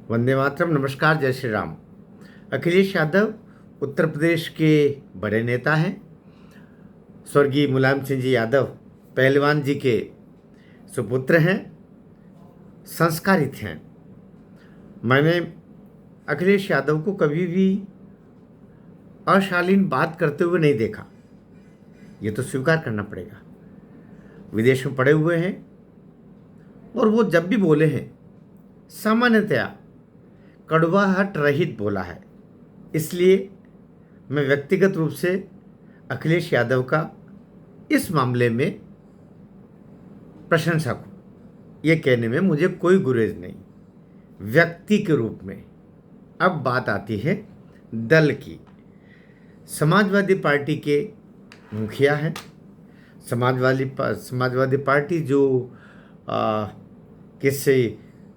वंदे मातरम। नमस्कार, जय श्री राम। अखिलेश यादव उत्तर प्रदेश के बड़े नेता हैं। स्वर्गीय मुलायम सिंह जी यादव पहलवान जी के सुपुत्र हैं, संस्कारित हैं। मैंने अखिलेश यादव को कभी भी अशालीन बात करते हुए नहीं देखा, ये तो स्वीकार करना पड़ेगा। विदेश में पड़े हुए हैं और वो जब भी बोले हैं सामान्यतया कड़वाहट रहित बोला है। इसलिए मैं व्यक्तिगत रूप से अखिलेश यादव का इस मामले में प्रशंसक हूँ। ये कहने में मुझे कोई गुरेज नहीं, व्यक्ति के रूप में। अब बात आती है दल की। समाजवादी पार्टी के मुखिया हैं। समाजवादी पार्टी जो किससे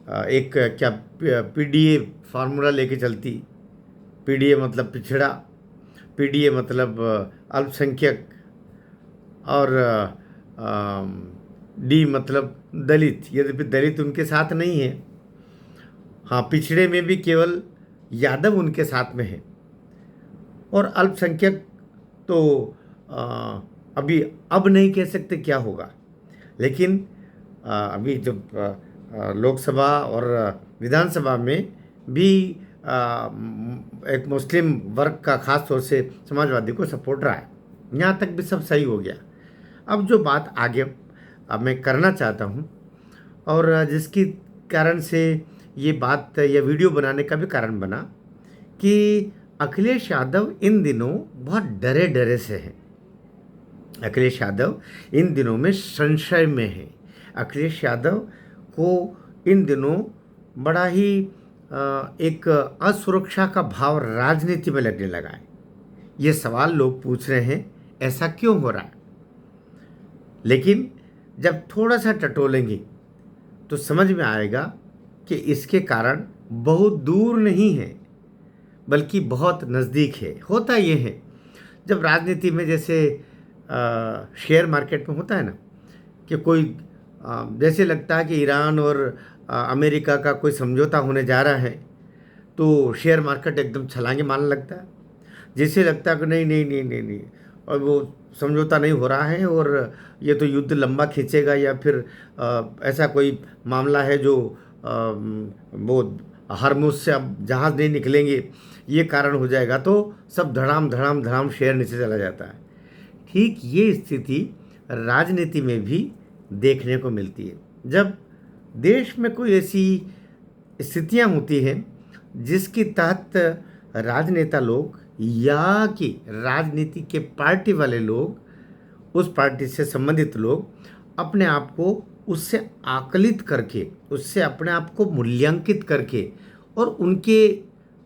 एक क्या पीडीए फार्मूला लेके चलती। पीडीए मतलब पिछड़ा, पीडीए मतलब अल्पसंख्यक, और डी मतलब दलित। यद्यपि दलित उनके साथ नहीं है, हाँ, पिछड़े में भी केवल यादव उनके साथ में है। और अल्पसंख्यक तो अभी अब नहीं कह सकते क्या होगा, लेकिन अभी जब लोकसभा और विधानसभा में भी एक मुस्लिम वर्ग का खास तौर से समाजवादी को सपोर्ट रहा है। यहाँ तक भी सब सही हो गया। अब जो बात आगे अब मैं करना चाहता हूँ और जिसकी कारण से ये बात या वीडियो बनाने का भी कारण बना कि अखिलेश यादव इन दिनों बहुत डरे डरे से हैं। अखिलेश यादव इन दिनों में संशय में है। अखिलेश यादव को इन दिनों बड़ा ही एक असुरक्षा का भाव राजनीति में लगने लगा है। ये सवाल लोग पूछ रहे हैं, ऐसा क्यों हो रहा है? लेकिन जब थोड़ा सा टटोलेंगे तो समझ में आएगा कि इसके कारण बहुत दूर नहीं है, बल्कि बहुत नज़दीक है। होता ये है, जब राजनीति में जैसे शेयर मार्केट में होता है ना, कि कोई जैसे लगता है कि ईरान और अमेरिका का कोई समझौता होने जा रहा है, तो शेयर मार्केट एकदम छलांगे मारने लगता है। जैसे लगता है कि नहीं नहीं नहीं नहीं नहीं, और वो समझौता नहीं हो रहा है और ये तो युद्ध लंबा खींचेगा, या फिर ऐसा कोई मामला है जो वो हरमुज से अब जहाज़ नहीं निकलेंगे, ये कारण हो जाएगा, तो सब धड़ाम धड़ाम धड़ाम शेयर नीचे चला जाता है। ठीक ये स्थिति राजनीति में भी देखने को मिलती है। जब देश में कोई ऐसी स्थितियां होती हैं जिसके तहत राजनेता लोग या कि राजनीति के पार्टी वाले लोग, उस पार्टी से संबंधित लोग अपने आप को उससे आकलित करके, उससे अपने आप को मूल्यांकित करके, और उनके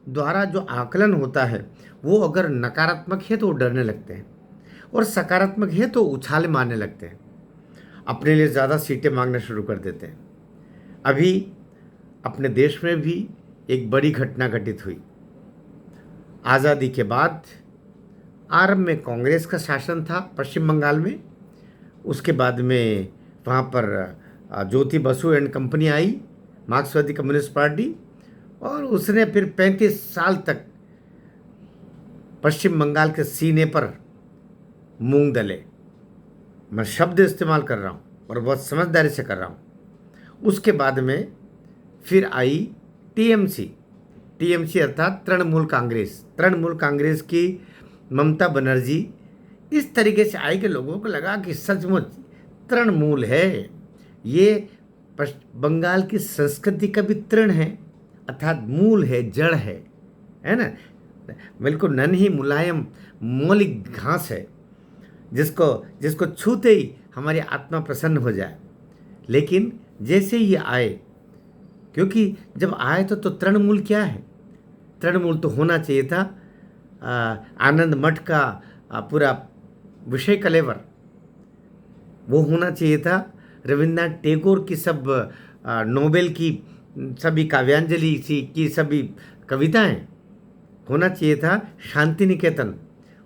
द्वारा जो आकलन होता है वो अगर नकारात्मक है तो वो डरने लगते हैं, और सकारात्मक है तो उछाले मारने लगते हैं, अपने लिए ज़्यादा सीटें मांगना शुरू कर देते हैं। अभी अपने देश में भी एक बड़ी घटना घटित हुई। आज़ादी के बाद आरंभ में कांग्रेस का शासन था पश्चिम बंगाल में। उसके बाद में वहाँ पर ज्योति बसु एंड कंपनी आई, मार्क्सवादी कम्युनिस्ट पार्टी, और उसने फिर 35 साल तक पश्चिम बंगाल के सीने पर मूंग दले। मैं शब्द इस्तेमाल कर रहा हूँ और बहुत समझदारी से कर रहा हूँ। उसके बाद में फिर आई टीएमसी अर्थात तृणमूल कांग्रेस की ममता बनर्जी इस तरीके से आई कि लोगों को लगा कि सचमुच तृणमूल है, ये बंगाल की संस्कृति का भी तृण है, अर्थात मूल है, जड़ है ना, बिल्कुल नन्ही मुलायम मौलिक घास है, जिसको छूते ही हमारी आत्मा प्रसन्न हो जाए। लेकिन जैसे ये आए, क्योंकि जब आए तो तृणमूल क्या है? तृणमूल तो होना चाहिए था आनंद मठ का पूरा विषय कलेवर, वो होना चाहिए था रविन्द्रनाथ टैगोर की सब नोबेल की सभी काव्यांजलि की सभी कविताएं, होना चाहिए था शांति निकेतन,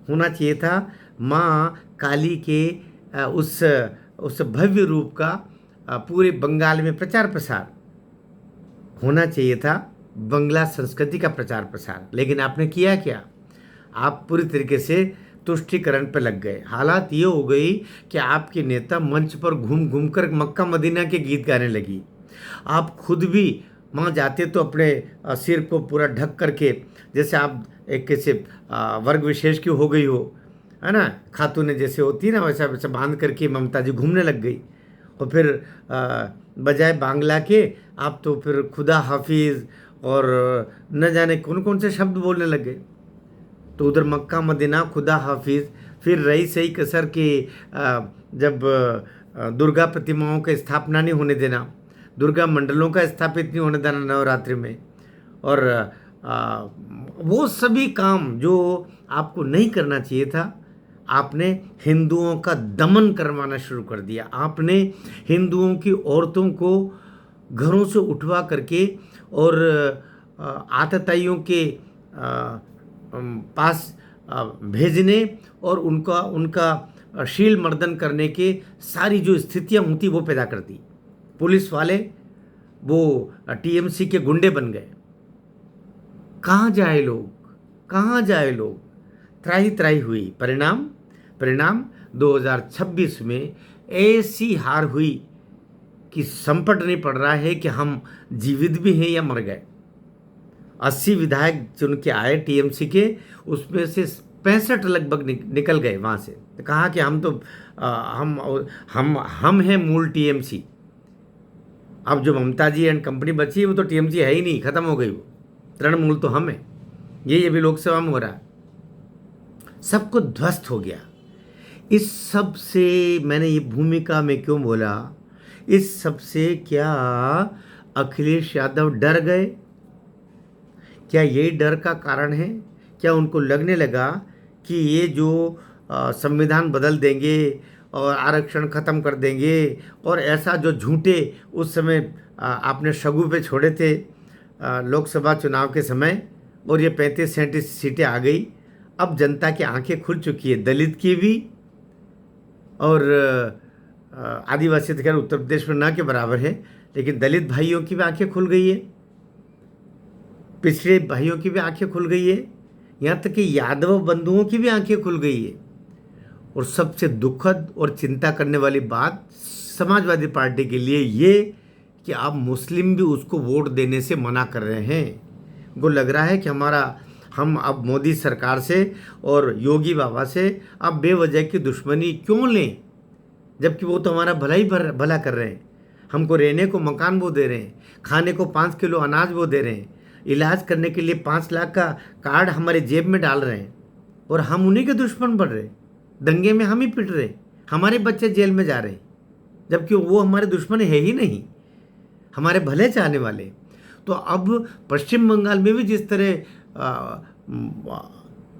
होना चाहिए था माँ काली के उस भव्य रूप का पूरे बंगाल में प्रचार प्रसार, होना चाहिए था बंगला संस्कृति का प्रचार प्रसार। लेकिन आपने किया क्या? आप पूरी तरीके से तुष्टीकरण पर लग गए। हालात ये हो गई कि आपके नेता मंच पर घूम घूम कर मक्का मदीना के गीत गाने लगी। आप खुद भी वहाँ जाते तो अपने सिर को पूरा ढक करके, जैसे आप एक कैसे वर्ग विशेष की हो गई हो, है ना, खातूनें जैसे होती है ना, वैसा वैसा बांध करके ममता जी घूमने लग गई। और फिर बजाय बांग्ला के आप तो फिर खुदा हाफिज़ और न जाने कौन कौन से शब्द बोलने लग गए। तो उधर मक्का मदीना, खुदा हाफिज़, फिर रही सही कसर की जब दुर्गा प्रतिमाओं का स्थापना नहीं होने देना, दुर्गा मंडलों का स्थापित नहीं होने देना नवरात्रि में, और वो सभी काम जो आपको नहीं करना चाहिए था, आपने हिंदुओं का दमन करवाना शुरू कर दिया। आपने हिंदुओं की औरतों को घरों से उठवा करके और आतताइयों के पास भेजने और उनका शील मर्दन करने के सारी जो स्थितियां होती वो पैदा कर दी। पुलिस वाले वो टीएमसी के गुंडे बन गए। कहाँ जाए लोग, कहाँ जाए लोग? त्राही त्राही हुई। परिणाम 2026 में ऐसी हार हुई कि संकट नहीं पड़ रहा है कि हम जीवित भी हैं या मर गए। 80 विधायक चुन के आए टीएमसी के, उसमें से 65 लगभग निकल गए वहाँ से। तो कहा कि हम तो हम हैं मूल टीएमसी। अब जो ममता जी एंड कंपनी बची है वो तो टीएमसी है ही नहीं, खत्म हो गई वो। तृणमूल तो हम है। ये अभी लोकसभा में हो रहा है। सबको ध्वस्त हो गया। इस सब से मैंने ये भूमिका में क्यों बोला, इस सब से क्या अखिलेश यादव डर गए? क्या ये डर का कारण है? क्या उनको लगने लगा कि ये जो संविधान बदल देंगे और आरक्षण ख़त्म कर देंगे, और ऐसा जो झूठे उस समय आपने शगु पे छोड़े थे लोकसभा चुनाव के समय, और ये 35-37 सीटें आ गई। अब जनता की आंखें खुल चुकी है, दलित की भी और आदिवासी तो खैर उत्तर प्रदेश में ना के बराबर है, लेकिन दलित भाइयों की भी आंखें खुल गई है, पिछड़े भाइयों की भी आंखें खुल गई है, यहाँ तक कि यादव बंधुओं की भी आंखें खुल गई है। और सबसे दुखद और चिंता करने वाली बात समाजवादी पार्टी के लिए ये कि अब मुस्लिम भी उसको वोट देने से मना कर रहे हैं। उनको लग रहा है कि हम अब मोदी सरकार से और योगी बाबा से अब बेवजह की दुश्मनी क्यों लें, जबकि वो तो हमारा भला कर रहे हैं। हमको रहने को मकान वो दे रहे हैं, खाने को 5 किलो अनाज वो दे रहे हैं, इलाज करने के लिए 5 लाख का कार्ड हमारे जेब में डाल रहे हैं, और हम उन्हीं के दुश्मन बन रहे। दंगे में हम ही पिट रहे, हमारे बच्चे जेल में जा रहे, जबकि वो हमारे दुश्मन है ही नहीं, हमारे भले चाहने वाले। तो अब पश्चिम बंगाल में भी जिस तरह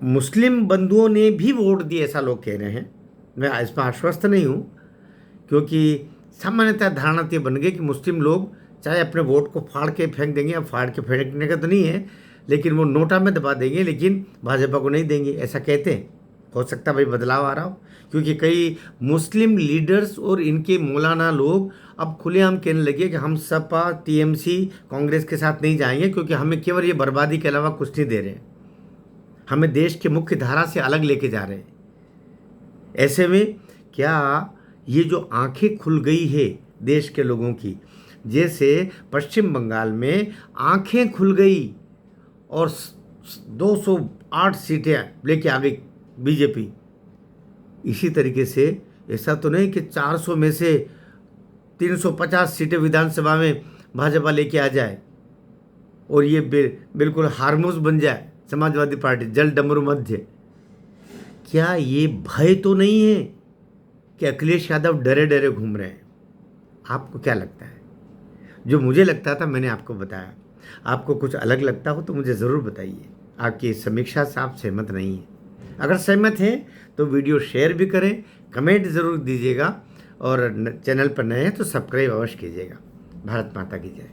मुस्लिम बंधुओं ने भी वोट दिए, ऐसा लोग कह रहे हैं, मैं इसमें आश्वस्त नहीं हूँ, क्योंकि सामान्यतः धारणा ये बन गई कि मुस्लिम लोग चाहे अपने वोट को फाड़ के फेंक देंगे, अब फाड़ के फेंकने का तो नहीं है, लेकिन वो नोटा में दबा देंगे, लेकिन भाजपा को नहीं देंगे, ऐसा कहते हैं। हो सकता है भाई बदलाव आ रहा हो, क्योंकि कई मुस्लिम लीडर्स और इनके मौलाना लोग अब खुलेआम कहने लगे कि हम सपा टीएमसी कांग्रेस के साथ नहीं जाएंगे, क्योंकि हमें केवल ये बर्बादी के अलावा कुछ नहीं दे रहे, हमें देश के मुख्य धारा से अलग लेके जा रहे हैं। ऐसे में क्या ये जो आंखें खुल गई है देश के लोगों की, जैसे पश्चिम बंगाल में आंखें खुल गई और 208 सीटें लेके आ गई बीजेपी, इसी तरीके से ऐसा तो नहीं कि 400 में से 350 सीटें विधानसभा में भाजपा लेके आ जाए और ये बिल्कुल हारमोस बन जाए समाजवादी पार्टी, जल डमरू मध्य। क्या ये भय तो नहीं है कि अखिलेश यादव डरे डरे घूम रहे हैं? आपको क्या लगता है? जो मुझे लगता था मैंने आपको बताया। आपको कुछ अलग लगता हो तो मुझे ज़रूर बताइए। आपकी इस समीक्षा से आप सहमत नहीं हैं? अगर सहमत हैं तो वीडियो शेयर भी करें, कमेंट ज़रूर दीजिएगा, और चैनल पर नए हैं तो सब्सक्राइब अवश्य कीजिएगा। भारत माता की जय।